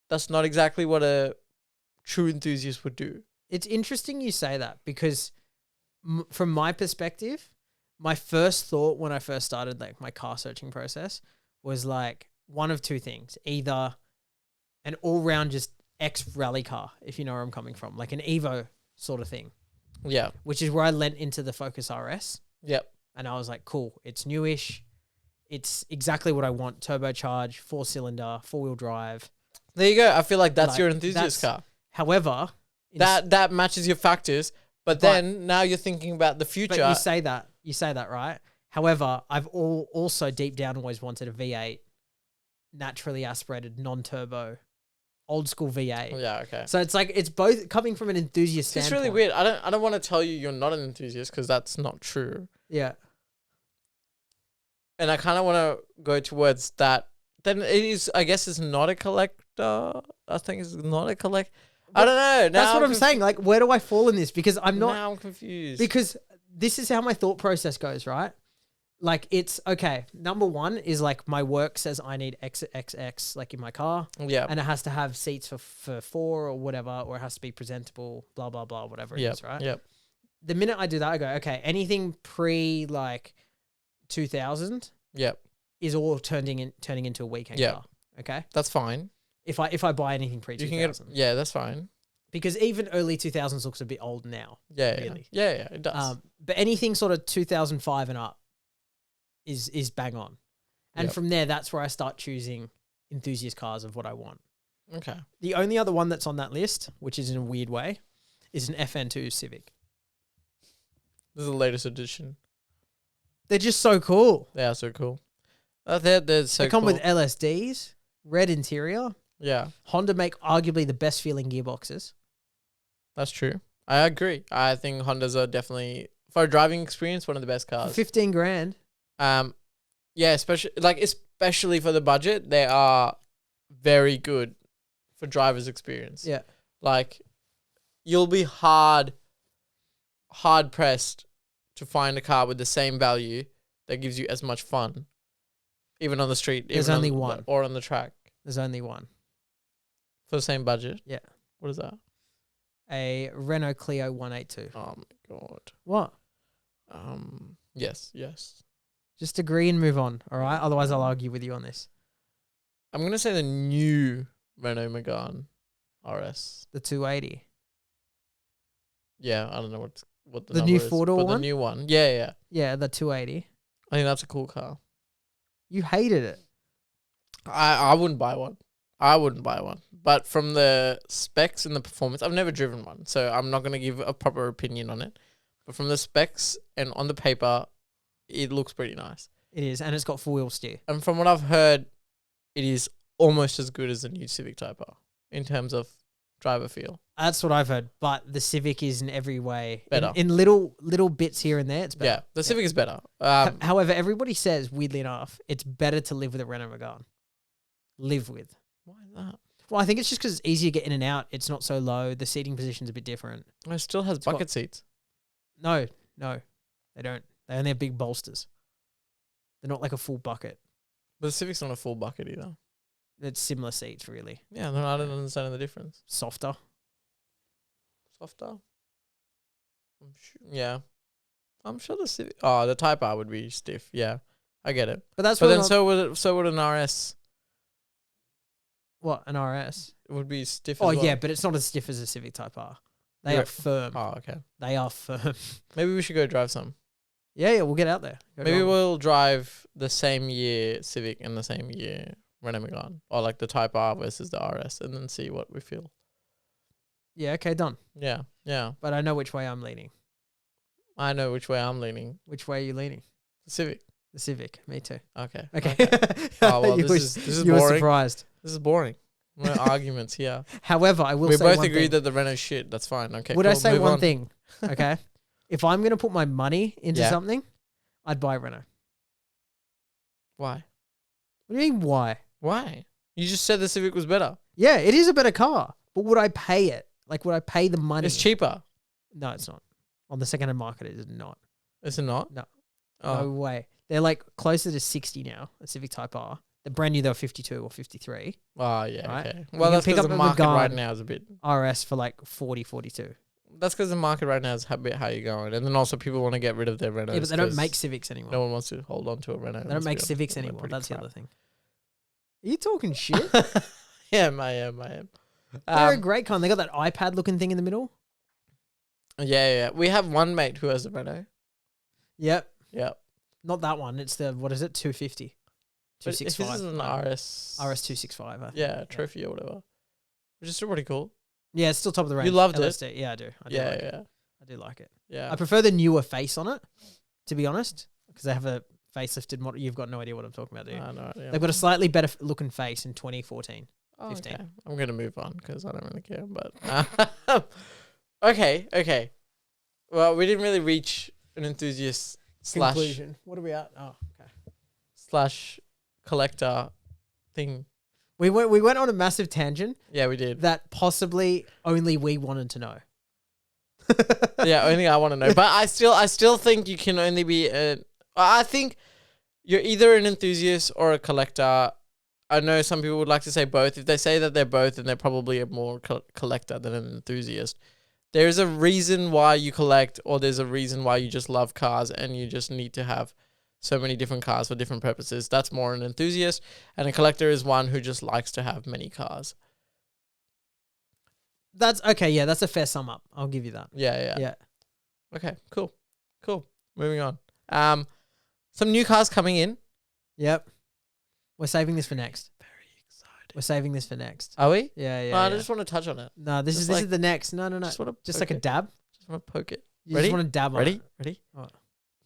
Speaker 1: that's not exactly what a true enthusiast would do.
Speaker 2: It's interesting you say that because from my perspective, my first thought when I first started like my car searching process was like one of two things: either an all-round just X rally car, if you know where I'm coming from, like an Evo sort of thing.
Speaker 1: Yeah.
Speaker 2: Which is where I lent into the Focus RS.
Speaker 1: Yep.
Speaker 2: And I was like, cool, it's newish. It's exactly what I want. Turbocharged, 4-cylinder, 4-wheel drive.
Speaker 1: There you go. I feel like that's your enthusiast car.
Speaker 2: However,
Speaker 1: that matches your factors, but then now you're thinking about the future.
Speaker 2: But you say that, right? However, I've also deep down always wanted a V8, naturally aspirated, non-turbo, old school V8.
Speaker 1: Yeah, okay.
Speaker 2: So it's like it's both coming from an enthusiast standpoint.
Speaker 1: It's really weird. I don't want to tell you you're not an enthusiast because that's not true.
Speaker 2: Yeah.
Speaker 1: And I kind of want to go towards that. Then it is, I guess, it's not a collector. I think it's not a collect. I don't know.
Speaker 2: That's what I'm saying. Like, where do I fall in this? Because I'm not.
Speaker 1: Now I'm confused.
Speaker 2: Because this is how my thought process goes, right? Like, it's okay. Number one is like my work says I need XXX like in my car.
Speaker 1: Yeah.
Speaker 2: And it has to have seats for 4 or whatever, or it has to be presentable, blah, blah, blah, whatever it is, right?
Speaker 1: Yep.
Speaker 2: The minute I do that, I go, okay, anything pre like 2000 is all turning into a weekend car. Okay.
Speaker 1: That's fine.
Speaker 2: If I buy anything pre 2000.
Speaker 1: That's fine.
Speaker 2: Because even early 2000s looks a bit old now.
Speaker 1: Yeah.
Speaker 2: Really.
Speaker 1: Yeah, it does.
Speaker 2: But anything sort of 2005 and up is bang on. And from there, that's where I start choosing enthusiast cars of what I want.
Speaker 1: Okay.
Speaker 2: The only other one that's on that list, which is in a weird way, is an Fn2 Civic.
Speaker 1: This is the latest edition.
Speaker 2: They're just so cool.
Speaker 1: They are so cool. They're so cool.
Speaker 2: They come with LSDs, red interior.
Speaker 1: Yeah.
Speaker 2: Honda make arguably the best feeling gearboxes.
Speaker 1: That's true. I agree. I think Hondas are definitely, for a driving experience, one of the best cars.
Speaker 2: For $15,000.
Speaker 1: Yeah, especially for the budget, they are very good for driver's experience.
Speaker 2: Yeah.
Speaker 1: Like, you'll be hard pressed to find a car with the same value that gives you as much fun, even on the street.
Speaker 2: There's only one.
Speaker 1: Or on the track.
Speaker 2: There's only one.
Speaker 1: For the same budget?
Speaker 2: Yeah.
Speaker 1: What is that?
Speaker 2: A Renault Clio 182.
Speaker 1: Oh my God.
Speaker 2: What?
Speaker 1: Yes.
Speaker 2: Just agree and move on, all right? Otherwise, I'll argue with you on this.
Speaker 1: I'm going to say the new Renault Megane RS.
Speaker 2: The 280.
Speaker 1: Yeah, I don't know what the
Speaker 2: new
Speaker 1: number is,
Speaker 2: 4-door
Speaker 1: but
Speaker 2: one?
Speaker 1: the new one. Yeah.
Speaker 2: Yeah, the 280.
Speaker 1: I think that's a cool car.
Speaker 2: You hated it.
Speaker 1: I wouldn't buy one. But from the specs and the performance, I've never driven one, so I'm not going to give a proper opinion on it. But from the specs and on the paper, it looks pretty nice.
Speaker 2: It is, and it's got 4-wheel steer.
Speaker 1: And from what I've heard, it is almost as good as the new Civic Type R in terms of driver feel.
Speaker 2: That's what I've heard, but the Civic is in every way
Speaker 1: better.
Speaker 2: In little bits here and there, it's better.
Speaker 1: Yeah, the Civic is better.
Speaker 2: However, everybody says, weirdly enough, it's better to live with a Renault Megane. Live with.
Speaker 1: Why is that?
Speaker 2: Well, I think it's just because it's easier to get in and out. It's not so low. The seating position's a bit different.
Speaker 1: It still has bucket seats.
Speaker 2: No, they don't. They only have big bolsters. They're not like a full bucket.
Speaker 1: But the Civic's not a full bucket either.
Speaker 2: It's similar seats, really.
Speaker 1: Yeah, no, I don't understand the difference.
Speaker 2: Softer.
Speaker 1: Yeah. I'm sure the Civic... Oh, the Type R would be stiff. Yeah, I get it.
Speaker 2: But that's
Speaker 1: But then
Speaker 2: not,
Speaker 1: so would an RS.
Speaker 2: what, an RS?
Speaker 1: It would be stiff
Speaker 2: Oh,
Speaker 1: as well.
Speaker 2: yeah, but it's not as stiff as a Civic Type R. They are firm.
Speaker 1: Oh, okay.
Speaker 2: They are firm.
Speaker 1: Maybe we should go drive some.
Speaker 2: Yeah, we'll get out there.
Speaker 1: Maybe we'll drive the same year Civic and the same year Renault Megane. Or like the Type R versus the RS and then see what we feel.
Speaker 2: Yeah, okay, done.
Speaker 1: Yeah, yeah.
Speaker 2: But I know which way I'm leaning.
Speaker 1: I know which way I'm leaning.
Speaker 2: Which way are you leaning?
Speaker 1: The Civic.
Speaker 2: The Civic. Me too.
Speaker 1: Okay.
Speaker 2: Okay.
Speaker 1: Oh, well,
Speaker 2: you
Speaker 1: this is
Speaker 2: you were
Speaker 1: boring.
Speaker 2: surprised.
Speaker 1: This is boring. No arguments here.
Speaker 2: However, I will
Speaker 1: We
Speaker 2: say
Speaker 1: both
Speaker 2: one
Speaker 1: agree
Speaker 2: thing.
Speaker 1: that the Renault's shit. That's fine. Okay.
Speaker 2: Would I
Speaker 1: cool.
Speaker 2: say
Speaker 1: Move
Speaker 2: one
Speaker 1: on.
Speaker 2: thing? Okay. If I'm going to put my money into
Speaker 1: Yeah.
Speaker 2: something, I'd buy Renault.
Speaker 1: Why?
Speaker 2: What do you mean, why?
Speaker 1: Why? You just said the Civic was better.
Speaker 2: Yeah, it is a better car. But would I pay it? Like, would I pay the money?
Speaker 1: It's cheaper.
Speaker 2: No, it's not. On the second-hand market, it is not.
Speaker 1: Is it not?
Speaker 2: No.
Speaker 1: Oh.
Speaker 2: No way. They're like closer to 60 now, a Civic Type R. The brand new, they were 52 or 53.
Speaker 1: Oh, yeah.
Speaker 2: Right?
Speaker 1: Okay.
Speaker 2: You
Speaker 1: Well,
Speaker 2: can
Speaker 1: that's
Speaker 2: pick
Speaker 1: because
Speaker 2: up
Speaker 1: the
Speaker 2: a
Speaker 1: market right
Speaker 2: Megane.
Speaker 1: now is a bit...
Speaker 2: RS for like 40, 42.
Speaker 1: That's because the market right now is a bit how you're going. And then also people want to get rid of their Renaults.
Speaker 2: Yeah, but they don't
Speaker 1: 'cause
Speaker 2: make Civics anymore.
Speaker 1: No one wants to hold on to a Renault.
Speaker 2: They don't make Civics anymore. That's the other thing. Are you talking shit?
Speaker 1: Yeah, I am.
Speaker 2: They're a great car. They got that iPad looking thing in the middle.
Speaker 1: Yeah. We have one mate who has a Renault.
Speaker 2: Yep.
Speaker 1: Yep.
Speaker 2: Not that one. It's the, what is it? 250.
Speaker 1: But if this
Speaker 2: 265.
Speaker 1: is an RS...
Speaker 2: RS 265. I think.
Speaker 1: Yeah, trophy or whatever. Which is still pretty cool.
Speaker 2: Yeah, it's still top of the range.
Speaker 1: You loved it?
Speaker 2: LSD. Yeah, I do. I do like it.
Speaker 1: Yeah.
Speaker 2: I do like it.
Speaker 1: Yeah.
Speaker 2: I prefer the newer face on it, to be honest, because they have a facelifted model. You've got no idea what I'm talking about, do you?
Speaker 1: No idea.
Speaker 2: They've got a slightly better looking face in 2014. 15.
Speaker 1: Okay. I'm going to move on because I don't really care. But okay. Well, we didn't really reach an enthusiast
Speaker 2: Conclusion. What are we at? Oh, okay.
Speaker 1: slash collector thing.
Speaker 2: We went on a massive tangent
Speaker 1: Yeah, we did.
Speaker 2: that possibly only we wanted to know.
Speaker 1: Yeah, only I want to know. But I still think you can only be I think you're either an enthusiast or a collector. I know some people would like to say both. If they say that they're both, then they're probably a more collector than an enthusiast. There's a reason why you collect, or there's a reason why you just love cars and you just need to have so many different cars for different purposes. That's more an enthusiast, and a collector is one who just likes to have many cars.
Speaker 2: That's okay. Yeah, that's a fair sum up. I'll give you that.
Speaker 1: Yeah. Okay, cool. Moving on. Some new cars coming in.
Speaker 2: Yep. We're saving this for next.
Speaker 1: Very excited.
Speaker 2: We're saving this for next.
Speaker 1: Are we?
Speaker 2: Yeah.
Speaker 1: I just want to touch on it.
Speaker 2: No, this
Speaker 1: just
Speaker 2: is the next. No. Just like a dab.
Speaker 1: Just want to poke it.
Speaker 2: You
Speaker 1: Ready?
Speaker 2: just want to dab on
Speaker 1: Ready?
Speaker 2: it.
Speaker 1: Ready?
Speaker 2: What?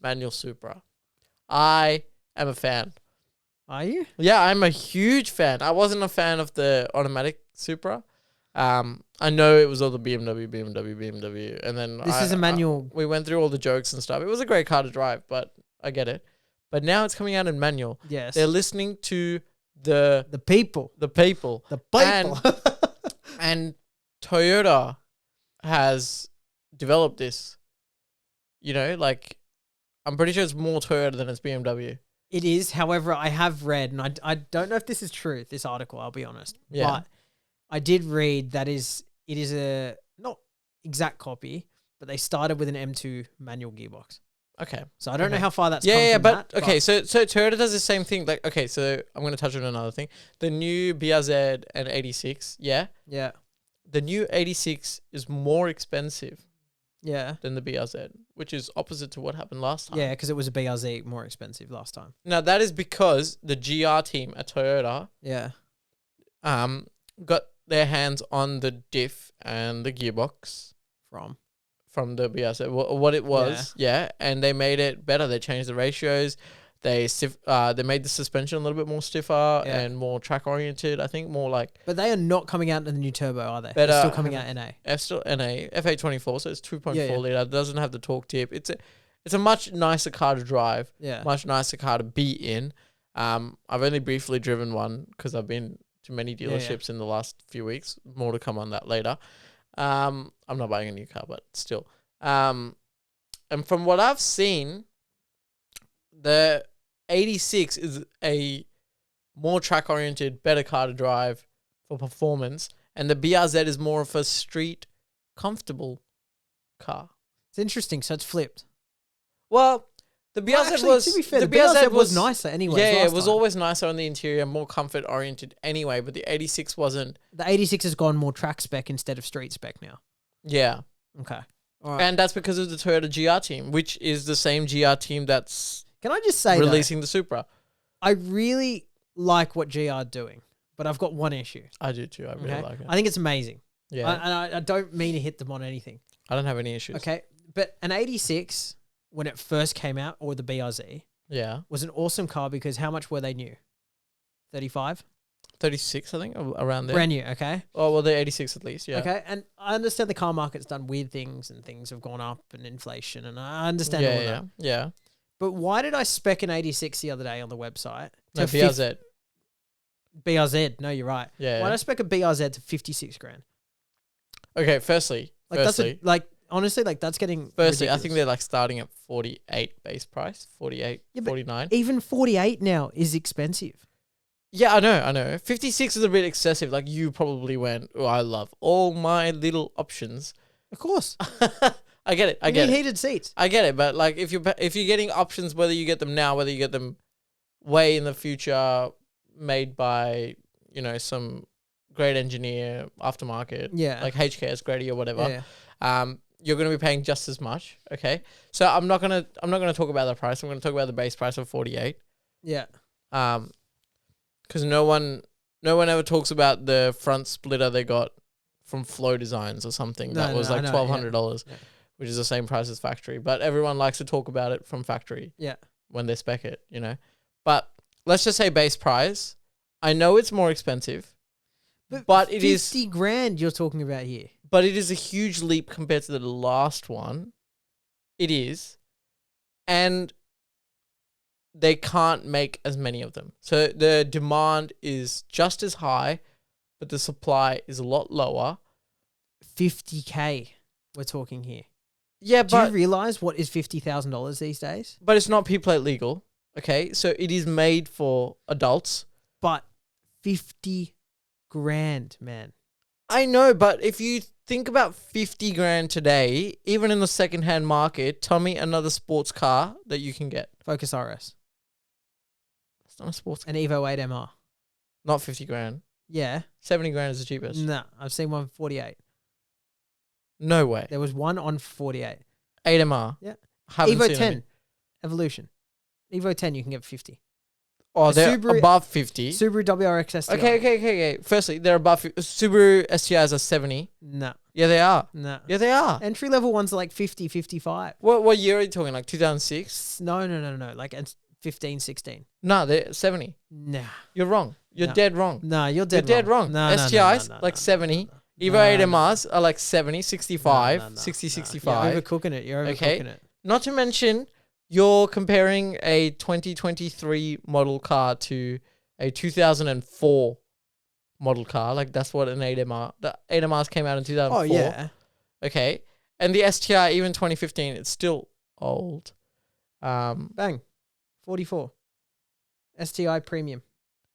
Speaker 1: Manual Supra. I am a fan.
Speaker 2: Are you?
Speaker 1: Yeah, I'm a huge fan. I wasn't a fan of the automatic Supra. I know it was all the BMW, and then
Speaker 2: This is a manual.
Speaker 1: We went through all the jokes and stuff. It was a great car to drive, but I get it. But now it's coming out in manual.
Speaker 2: Yes.
Speaker 1: They're listening to the
Speaker 2: people.
Speaker 1: people.
Speaker 2: The people.
Speaker 1: And Toyota has developed this. You know, like, I'm pretty sure it's more Toyota than it's BMW.
Speaker 2: It is. However, I have read, and I don't know if this is true, this article, I'll be honest.
Speaker 1: Yeah.
Speaker 2: But I did read that it is a, not exact copy, but they started with an M2 manual gearbox.
Speaker 1: Okay.
Speaker 2: So I don't know how far that's
Speaker 1: Yeah,
Speaker 2: come from
Speaker 1: but
Speaker 2: that,
Speaker 1: okay, so Toyota does the same thing. Like, okay, so I'm going to touch on another thing. The new BRZ and 86, yeah?
Speaker 2: Yeah.
Speaker 1: The new 86 is more expensive
Speaker 2: Yeah.
Speaker 1: than the BRZ, which is opposite to what happened last time.
Speaker 2: Yeah, because it was a BRZ more expensive last time.
Speaker 1: Now, that is because the GR team at Toyota
Speaker 2: Yeah.
Speaker 1: got their hands on the diff and the gearbox from the BRZ, what it was, yeah, and they made it better. They changed the ratios. They made the suspension a little bit more stiffer and more track oriented. I think more like.
Speaker 2: But they are not coming out in the new turbo, are they?
Speaker 1: Better,
Speaker 2: They're still coming out NA.
Speaker 1: Still NA F824, so it's 2.4 liter. It doesn't have the torque tip. It's a much nicer car to drive.
Speaker 2: Yeah.
Speaker 1: Much nicer car to be in. I've only briefly driven one because I've been to many dealerships in the last few weeks. More to come on that later. I'm not buying a new car, but still. And from what I've seen, the 86 is a more track-oriented, better car to drive for performance, and the BRZ is more of a street, comfortable car.
Speaker 2: It's interesting. So it's flipped.
Speaker 1: Well, the BRZ was...
Speaker 2: To be fair, the BRZ was nicer anyway.
Speaker 1: Yeah, it was always nicer on the interior, more comfort-oriented anyway, but the 86 wasn't...
Speaker 2: The 86 has gone more track spec instead of street spec now.
Speaker 1: Yeah.
Speaker 2: Okay. All right.
Speaker 1: And that's because of the Toyota GR team, which is the same GR team that's...
Speaker 2: Can I just say,
Speaker 1: releasing the Supra.
Speaker 2: I really like what GR are doing, but I've got one issue.
Speaker 1: I do too. I really like it.
Speaker 2: I think it's amazing.
Speaker 1: Yeah.
Speaker 2: And I don't mean to hit them on anything.
Speaker 1: I don't have any issues.
Speaker 2: Okay. But an 86, when it first came out, or the BRZ, was an awesome car because how much were they new? 35?
Speaker 1: 36, I think, around there.
Speaker 2: Brand new, okay?
Speaker 1: Oh, well, they're 86 at least, yeah.
Speaker 2: Okay, and I understand the car market's done weird things and things have gone up and inflation, and I understand all that.
Speaker 1: Yeah.
Speaker 2: But why did I spec an 86 the other day on the website?
Speaker 1: No, BRZ.
Speaker 2: BRZ, no, you're right.
Speaker 1: Yeah.
Speaker 2: Why did I spec a BRZ to 56 grand?
Speaker 1: Okay, firstly.
Speaker 2: Honestly, that's getting
Speaker 1: Firstly,
Speaker 2: ridiculous.
Speaker 1: I think they're like starting at 48 base price, 48, 49.
Speaker 2: Even 48 now is expensive.
Speaker 1: Yeah, I know. 56 is a bit excessive. Like you probably went, oh, I love all my little options.
Speaker 2: Of course.
Speaker 1: I get it. I
Speaker 2: You
Speaker 1: get
Speaker 2: need
Speaker 1: it.
Speaker 2: heated seats.
Speaker 1: I get it. But like if you're getting options, whether you get them now, whether you get them way in the future, made by, some great engineer, aftermarket, like HKS Grady or whatever, you're going to be paying just as much. Okay. So I'm not going to talk about the price. I'm going to talk about the base price of 48.
Speaker 2: Yeah.
Speaker 1: Because no one ever talks about the front splitter they got from Flow Designs or something that was like $1,200, which is the same price as factory. But everyone likes to talk about it from factory.
Speaker 2: Yeah.
Speaker 1: When they spec it, But let's just say base price. I know it's more expensive, but it is
Speaker 2: 50 grand you're talking about here.
Speaker 1: But it is a huge leap compared to the last one. It is, and they can't make as many of them. So the demand is just as high, but the supply is a lot lower.
Speaker 2: 50K we're talking here.
Speaker 1: Yeah,
Speaker 2: Do you realize what is $50,000 these days?
Speaker 1: But it's not P-plate legal, okay? So it is made for adults.
Speaker 2: But 50 grand, man.
Speaker 1: I know, but if you think about 50 grand today, even in the secondhand market, tell me another sports car that you can get.
Speaker 2: Focus RS.
Speaker 1: It's not a sports car.
Speaker 2: An Evo 8 MR.
Speaker 1: Not 50 grand.
Speaker 2: Yeah.
Speaker 1: 70 grand is the cheapest.
Speaker 2: No, I've seen one for 48.
Speaker 1: No way.
Speaker 2: There was one on 48.
Speaker 1: 8MR.
Speaker 2: Yeah.
Speaker 1: Evo
Speaker 2: 10. Evolution. Evo 10 you can get 50.
Speaker 1: Oh, they're above 50.
Speaker 2: Subaru WRX STI.
Speaker 1: Okay. Firstly, they're above 50. Subaru STIs are 70.
Speaker 2: No.
Speaker 1: Yeah, they are.
Speaker 2: No.
Speaker 1: Yeah, they are.
Speaker 2: Entry level ones are like 50, 55.
Speaker 1: What year are you talking? Like 2006?
Speaker 2: No. Like 15, 16.
Speaker 1: No, they're 70.
Speaker 2: Nah.
Speaker 1: You're wrong. You're dead wrong.
Speaker 2: No, you're dead
Speaker 1: wrong.
Speaker 2: No,
Speaker 1: STIs, like 70. Evo 8MRs are like 70, 65, 60, 65.
Speaker 2: You're overcooking it. You're overcooking it.
Speaker 1: Not to mention, you're comparing a 2023 model car to a 2004 model car. Like, that's what an 8MR... The 8MRs came out in 2004.
Speaker 2: Oh, yeah.
Speaker 1: Okay. And the STI, even 2015, it's still old.
Speaker 2: Bang. 44. STI premium.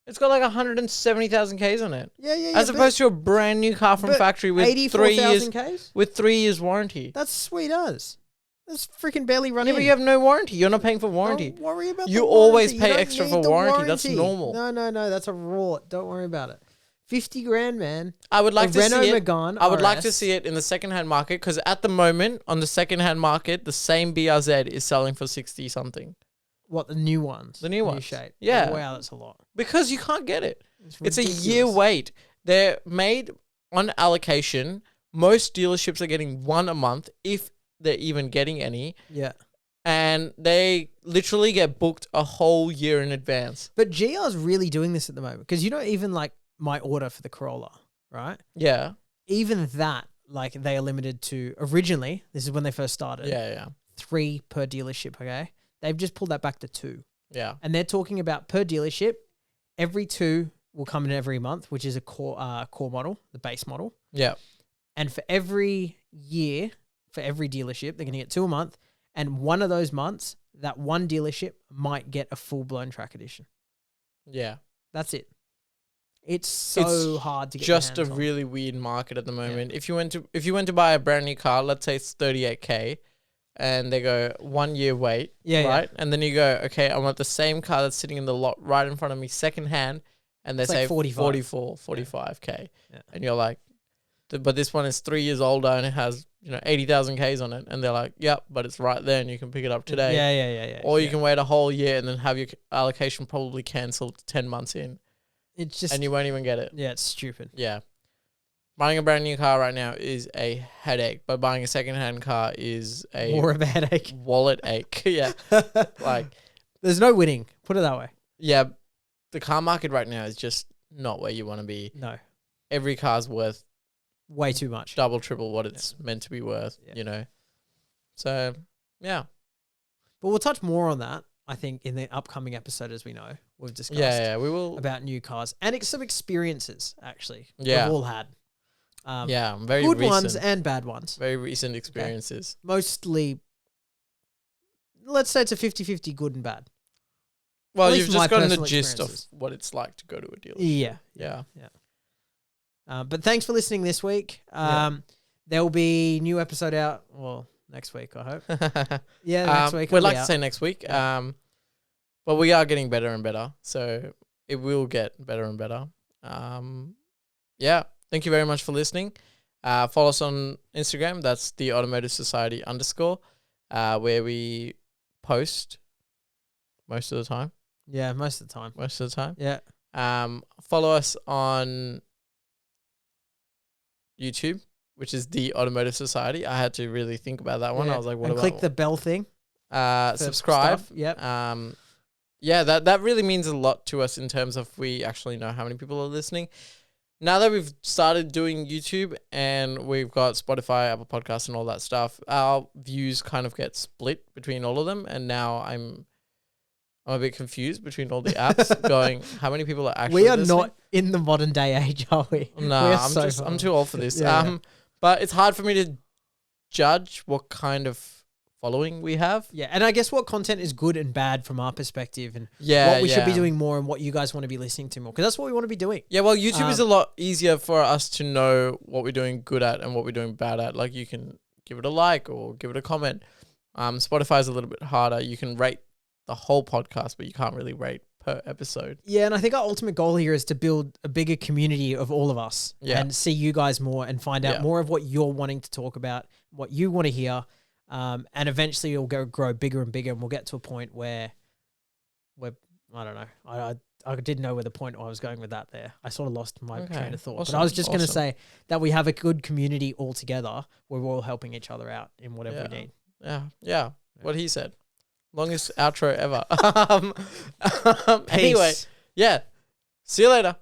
Speaker 1: It's got like 170,000 Ks on it.
Speaker 2: Yeah.
Speaker 1: As opposed to a brand new car from factory with
Speaker 2: 84,000 Ks?
Speaker 1: With 3 years warranty.
Speaker 2: That's sweet as. That's freaking barely running.
Speaker 1: Yeah, but you have no warranty. You're not paying for warranty.
Speaker 2: Don't worry about
Speaker 1: You
Speaker 2: the
Speaker 1: always
Speaker 2: warranty.
Speaker 1: pay
Speaker 2: You don't
Speaker 1: extra
Speaker 2: need
Speaker 1: for
Speaker 2: the
Speaker 1: warranty. That's normal.
Speaker 2: No. That's a rort. Don't worry about it. 50 grand, man.
Speaker 1: I would like to
Speaker 2: Renault
Speaker 1: see it.
Speaker 2: Megane
Speaker 1: I would like
Speaker 2: RS.
Speaker 1: to see it in the secondhand market because at the moment on the secondhand market, the same BRZ is selling for 60 something.
Speaker 2: What, the new ones?
Speaker 1: The new ones.
Speaker 2: New shape.
Speaker 1: Yeah.
Speaker 2: Oh, wow, that's a lot.
Speaker 1: Because you can't get it. It's a
Speaker 2: ridiculous.
Speaker 1: year wait. They're made on allocation. Most dealerships are getting one a month, if they're even getting any.
Speaker 2: Yeah.
Speaker 1: And they literally get booked a whole year in advance.
Speaker 2: But GR's really doing this at the moment because even like my order for the Corolla, right?
Speaker 1: Yeah.
Speaker 2: Even that, like they are limited to originally, this is when they first started.
Speaker 1: Yeah.
Speaker 2: 3 per dealership, okay? They've just pulled that back to 2.
Speaker 1: Yeah.
Speaker 2: And they're talking about per dealership, every 2 will come in every month, which is a core model, the base model.
Speaker 1: Yeah.
Speaker 2: And for every year, for every dealership, they're going to get 2 a month. And one of those months, that one dealership might get a full-blown track edition.
Speaker 1: Yeah.
Speaker 2: That's it. It's so hard to get your
Speaker 1: just
Speaker 2: hands
Speaker 1: a
Speaker 2: on.
Speaker 1: really weird market at the moment. If you went to buy a brand new car, let's say it's 38K, and they go 1 year wait, right? And then you go, okay, I want the same car that's sitting in the lot right in front of me secondhand, and they
Speaker 2: It's
Speaker 1: say
Speaker 2: like 45.
Speaker 1: 45K.
Speaker 2: Yeah.
Speaker 1: And you're like, but this one is 3 years older and it has 80,000 Ks on it, and they're like, yep, but it's right there and you can pick it up today.
Speaker 2: Yeah.
Speaker 1: Or you can wait a whole year and then have your allocation probably cancelled 10 months in.
Speaker 2: It's just,
Speaker 1: and you won't even get it.
Speaker 2: Yeah, it's stupid.
Speaker 1: Yeah. Buying a brand new car right now is a headache, but buying a secondhand car is a
Speaker 2: more of a headache.
Speaker 1: Wallet ache. Yeah. Like,
Speaker 2: there's no winning. Put it that way.
Speaker 1: Yeah. The car market right now is just not where you want to be.
Speaker 2: No.
Speaker 1: Every car's worth
Speaker 2: way too much.
Speaker 1: Double, triple what it's meant to be worth, So, yeah.
Speaker 2: But we'll touch more on that, I think, in the upcoming episode, as we know. We've discussed
Speaker 1: we will.
Speaker 2: About new cars and some experiences, actually.
Speaker 1: Yeah.
Speaker 2: We've all had.
Speaker 1: Very
Speaker 2: good
Speaker 1: recent,
Speaker 2: ones and bad ones.
Speaker 1: Very recent experiences.
Speaker 2: Okay. Mostly, let's say it's a 50-50 good and bad.
Speaker 1: Well, you've just gotten the gist of what it's like to go to a dealership.
Speaker 2: Yeah. But thanks for listening this week. There will be new episode out. Well, next week, I hope. Next week.
Speaker 1: We'd like to say next week. But we are getting better and better, so it will get better and better. Thank you very much for listening. Follow us on Instagram. That's the Automotive Society _ where we post most of the time.
Speaker 2: Yeah, most of the time. Yeah.
Speaker 1: Follow us on YouTube, which is the Automotive Society. I had to really think about that one. I was like, what about...
Speaker 2: click the bell thing.
Speaker 1: Subscribe.
Speaker 2: Yep.
Speaker 1: That really means a lot to us in terms of we actually know how many people are listening. Now that we've started doing YouTube and we've got Spotify, Apple Podcasts and all that stuff, our views kind of get split between all of them. And now I'm a bit confused between all the apps going, how many people are actually listening?
Speaker 2: We are not in the modern day age, are we?
Speaker 1: No, I'm too old for this. But it's hard for me to judge what kind of following we have.
Speaker 2: Yeah, and I guess what content is good and bad from our perspective, and what we should be doing more, and what you guys want to be listening to more, because that's what we want to be doing.
Speaker 1: Yeah, well, YouTube is a lot easier for us to know what we're doing good at and what we're doing bad at. Like, you can give it a like or give it a comment. Spotify is a little bit harder. You can rate the whole podcast, but you can't really rate per episode.
Speaker 2: Yeah, and I think our ultimate goal here is to build a bigger community of all of us and see you guys more and find out more of what you're wanting to talk about, what you want to hear. And eventually it'll grow bigger and bigger, and we'll get to a point where I don't know. I didn't know where the point I was going with that there. I sort of lost my train of thought. Awesome. But I was just going to say that we have a good community all together where we're all helping each other out in whatever we need.
Speaker 1: Yeah. What he said. Longest outro ever. Anyway, see you later.